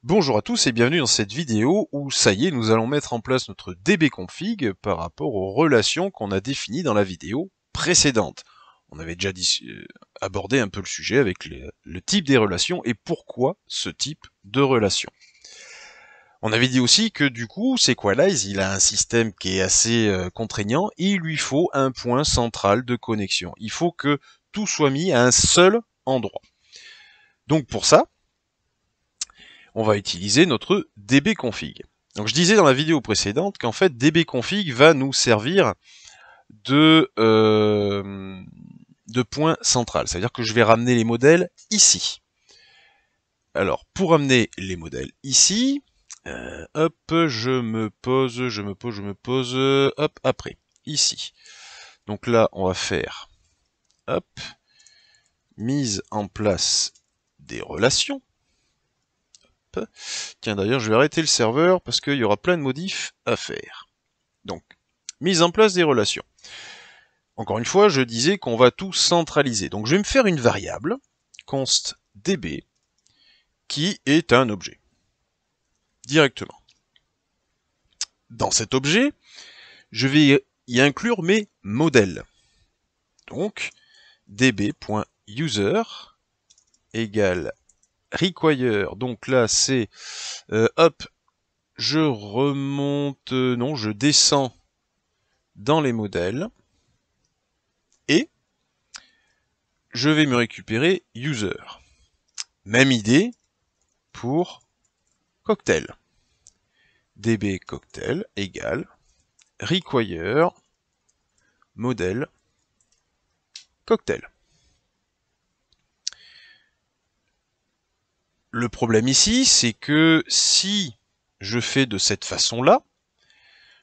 Bonjour à tous et bienvenue dans cette vidéo où ça y est, nous allons mettre en place notre dbconfig par rapport aux relations qu'on a définies dans la vidéo précédente. On avait déjà abordé un peu le sujet avec le type des relations et pourquoi ce type de relation. On avait dit aussi que du coup, Sequalize, il a un système qui est assez contraignant, et il lui faut un point central de connexion. Il faut que tout soit mis à un seul endroit. Donc pour ça, on va utiliser notre dbconfig. Donc je disais dans la vidéo précédente qu'en fait dbconfig va nous servir de point central. C'est-à-dire que je vais ramener les modèles ici. Alors pour ramener les modèles ici, hop, je me pose, hop, après, ici. Donc là on va faire, hop, mise en place des relations. Tiens, d'ailleurs, je vais arrêter le serveur parce qu'il y aura plein de modifs à faire. Donc, mise en place des relations. Encore une fois, je disais qu'on va tout centraliser. Donc, je vais me faire une variable, const db, qui est un objet. Directement. Dans cet objet, je vais y inclure mes modèles. Donc, db.user égale require. Donc là, c'est, hop, je remonte, non, je descends dans les modèles, et je vais me récupérer user. Même idée pour cocktail. db cocktail égale require modèle cocktail. Le problème ici, c'est que si je fais de cette façon-là,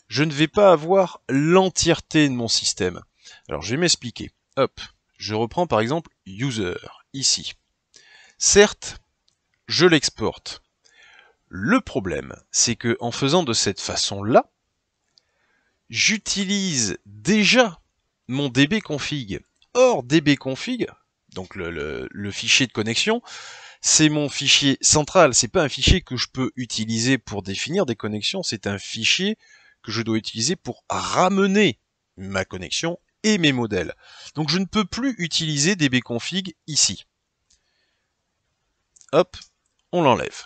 je ne vais pas avoir l'entièreté de mon système. Alors je vais m'expliquer. Hop, je reprends par exemple user, ici. Certes, je l'exporte. Le problème, c'est que en faisant de cette façon-là, j'utilise déjà mon dbconfig. Or, dbconfig, donc le fichier de connexion, c'est mon fichier central. C'est pas un fichier que je peux utiliser pour définir des connexions, c'est un fichier que je dois utiliser pour ramener ma connexion et mes modèles. Donc je ne peux plus utiliser dbconfig ici. Hop, on l'enlève.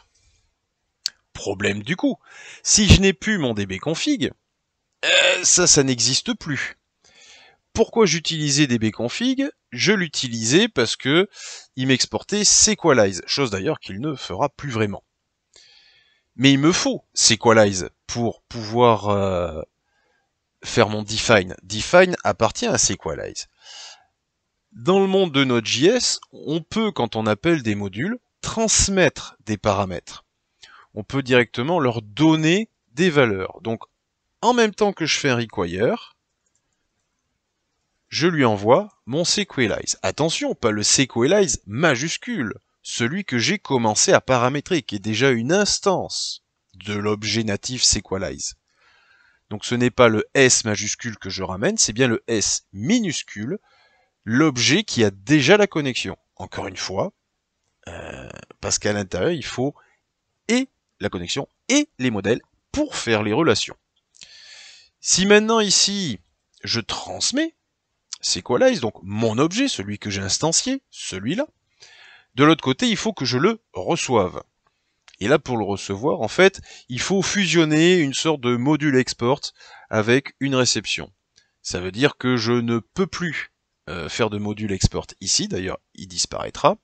Problème du coup, si je n'ai plus mon dbconfig, ça n'existe plus. Pourquoi j'utilisais dbconfig? Je l'utilisais parce que il m'exportait Sequalize, chose d'ailleurs qu'il ne fera plus vraiment. Mais il me faut Sequalize pour pouvoir faire mon define. Define appartient à Sequalize. Dans le monde de Node.js, on peut, quand on appelle des modules, transmettre des paramètres. On peut directement leur donner des valeurs. Donc, en même temps que je fais un require, je lui envoie mon Sequalize. Attention, pas le Sequalize majuscule, celui que j'ai commencé à paramétrer, qui est déjà une instance de l'objet natif Sequalize. Donc ce n'est pas le S majuscule que je ramène, c'est bien le S minuscule, l'objet qui a déjà la connexion. Encore une fois, parce qu'à l'intérieur, il faut et la connexion et les modèles pour faire les relations. Si maintenant ici, je transmets Sequalize, donc mon objet, celui que j'ai instancié, celui-là, de l'autre côté, il faut que je le reçoive. Et là, pour le recevoir, en fait, il faut fusionner une sorte de module export avec une réception. Ça veut dire que je ne peux plus faire de module export ici, d'ailleurs, il disparaîtra.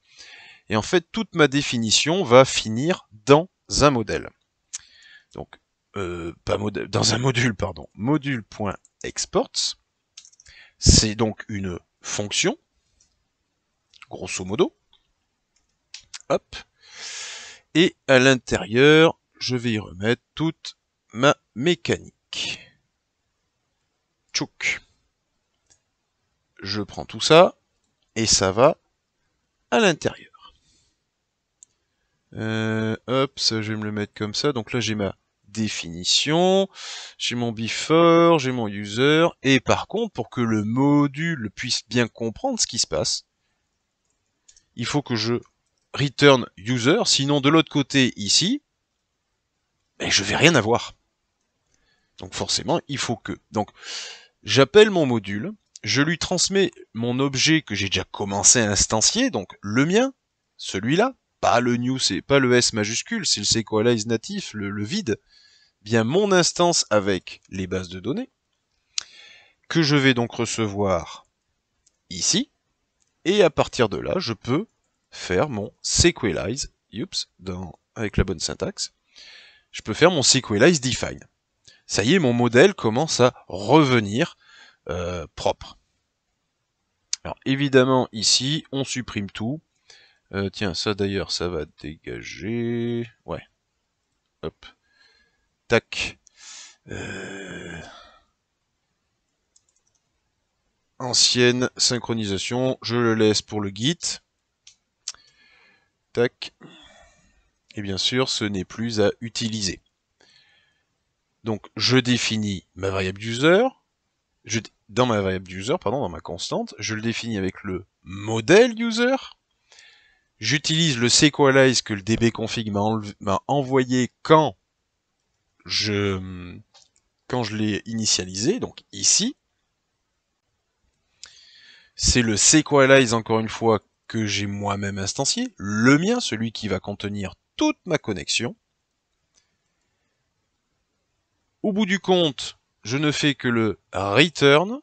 Et en fait, toute ma définition va finir dans un modèle. Donc, pas modèle, dans un module, pardon, module.export. C'est donc une fonction, grosso modo. Hop. Et à l'intérieur, je vais y remettre toute ma mécanique. Tchouk. Je prends tout ça, et ça va à l'intérieur. Hop, ça je vais me le mettre comme ça. Donc là j'ai ma définition, j'ai mon before, j'ai mon user, et par contre, pour que le module puisse bien comprendre ce qui se passe, il faut que je return user, sinon de l'autre côté ici, mais je vais rien avoir. Donc forcément, il faut que. Donc, j'appelle mon module, je lui transmets mon objet que j'ai déjà commencé à instancier, donc le mien, celui-là, pas le new, c'est pas le S majuscule, c'est le Sequelize natif, le vide, bien mon instance avec les bases de données, que je vais donc recevoir ici, et à partir de là, je peux faire mon Sequelize, avec la bonne syntaxe, je peux faire mon Sequelize define. Ça y est, mon modèle commence à revenir propre. Alors évidemment, ici, on supprime tout. Tiens, ça d'ailleurs, ça va dégager. Ouais. Hop. Tac. Ancienne synchronisation, je le laisse pour le git. Tac. Et bien sûr, ce n'est plus à utiliser. Donc, je définis ma variable user. Dans ma variable user, pardon, dans ma constante, je le définis avec le modèle user. J'utilise le Sequelize que le dbconfig m'a envoyé quand je l'ai initialisé, donc ici. C'est le Sequelize, encore une fois, que j'ai moi-même instancié, le mien, celui qui va contenir toute ma connexion. Au bout du compte, je ne fais que le return,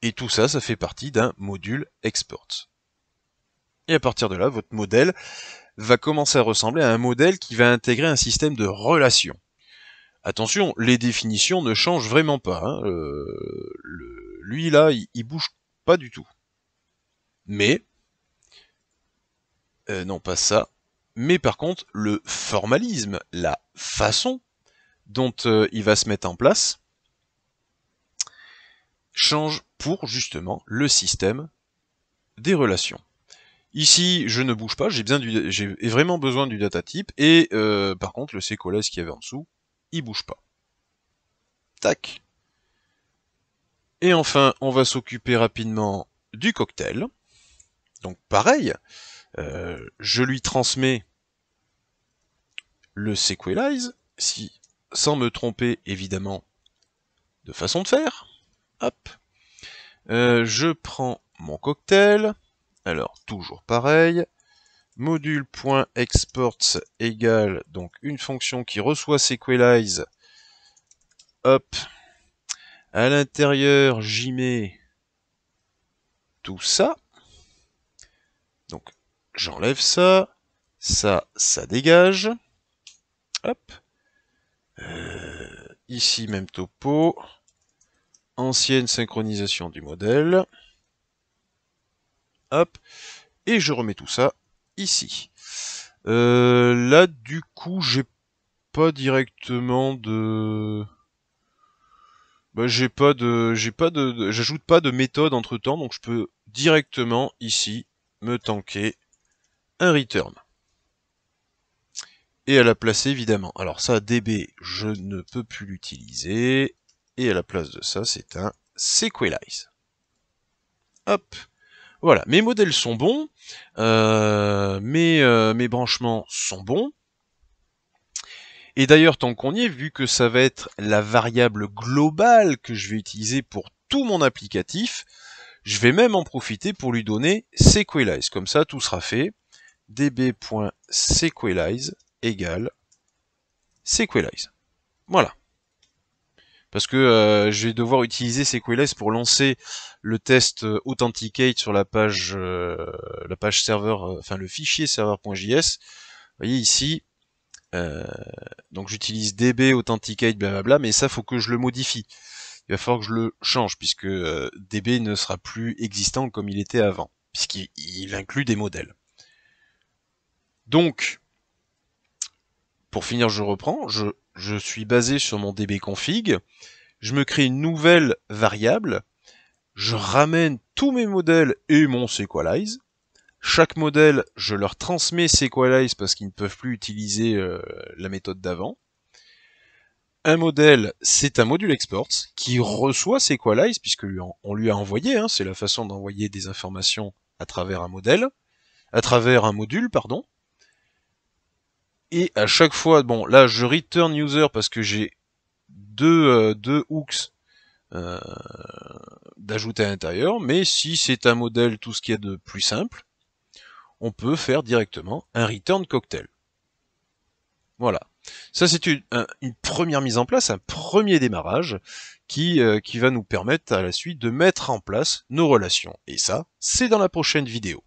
et tout ça, ça fait partie d'un module export. Et à partir de là, votre modèle va commencer à ressembler à un modèle qui va intégrer un système de relations. Attention, les définitions ne changent vraiment pas. Hein. Lui, là, il bouge pas du tout. Mais, non pas ça, mais par contre, le formalisme, la façon dont il va se mettre en place, change pour justement le système des relations. Ici, je ne bouge pas, j'ai vraiment besoin du data type, et par contre, le Sequelize qui avait en dessous, il bouge pas. Tac. Et enfin, on va s'occuper rapidement du cocktail. Donc pareil, je lui transmets le Sequelize, sans me tromper évidemment de façon de faire. Hop. Je prends mon cocktail. Alors, toujours pareil. Module.exports égale donc une fonction qui reçoit Sequelize. Hop. À l'intérieur, j'y mets tout ça. Donc, j'enlève ça. Ça dégage. Hop. Ici, même topo. Ancienne synchronisation du modèle. Hop. Et je remets tout ça ici. Là, du coup, j'ai pas directement de... j'ajoute pas de méthode entre temps, donc je peux directement ici me tanker un return. Et à la place évidemment, alors ça DB je ne peux plus l'utiliser, et à la place de ça c'est un Sequelize. Hop, voilà, mes modèles sont bons, mes branchements sont bons, et d'ailleurs tant qu'on y est, vu que ça va être la variable globale que je vais utiliser pour tout mon applicatif, je vais même en profiter pour lui donner Sequelize, comme ça tout sera fait, db.sequelize égale Sequelize. Voilà. Parce que je vais devoir utiliser Sequelize pour lancer le test Authenticate sur la page serveur, enfin le fichier serveur.js. Vous voyez ici, donc j'utilise db Authenticate blablabla, mais ça faut que je le modifie. Il va falloir que je le change puisque db ne sera plus existant comme il était avant, puisqu'il inclut des modèles. Donc, pour finir, je reprends, je suis basé sur mon dbconfig, je me crée une nouvelle variable, je ramène tous mes modèles et mon Sequelize. Chaque modèle, je leur transmets Sequelize parce qu'ils ne peuvent plus utiliser la méthode d'avant. Un modèle, c'est un module export qui reçoit Sequelize, puisque on lui a envoyé, hein, c'est la façon d'envoyer des informations à travers un modèle, à travers un module, pardon. Et à chaque fois, bon là je return user parce que j'ai deux hooks d'ajouter à l'intérieur, mais si c'est un modèle tout ce qu'il y a de plus simple, on peut faire directement un return cocktail. Voilà. Ça c'est une première mise en place, un premier démarrage qui va nous permettre à la suite de mettre en place nos relations. Et ça, c'est dans la prochaine vidéo.